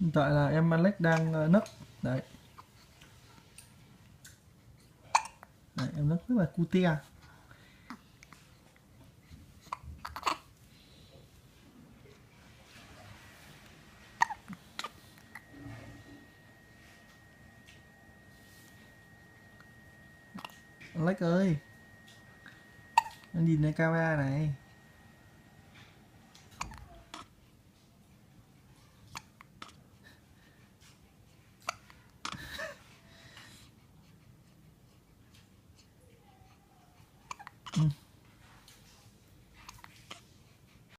Hiện tại là em Alex đang nấc đấy. Đấy, em nấc rất là cute. Alex ơi, em nhìn lên camera này.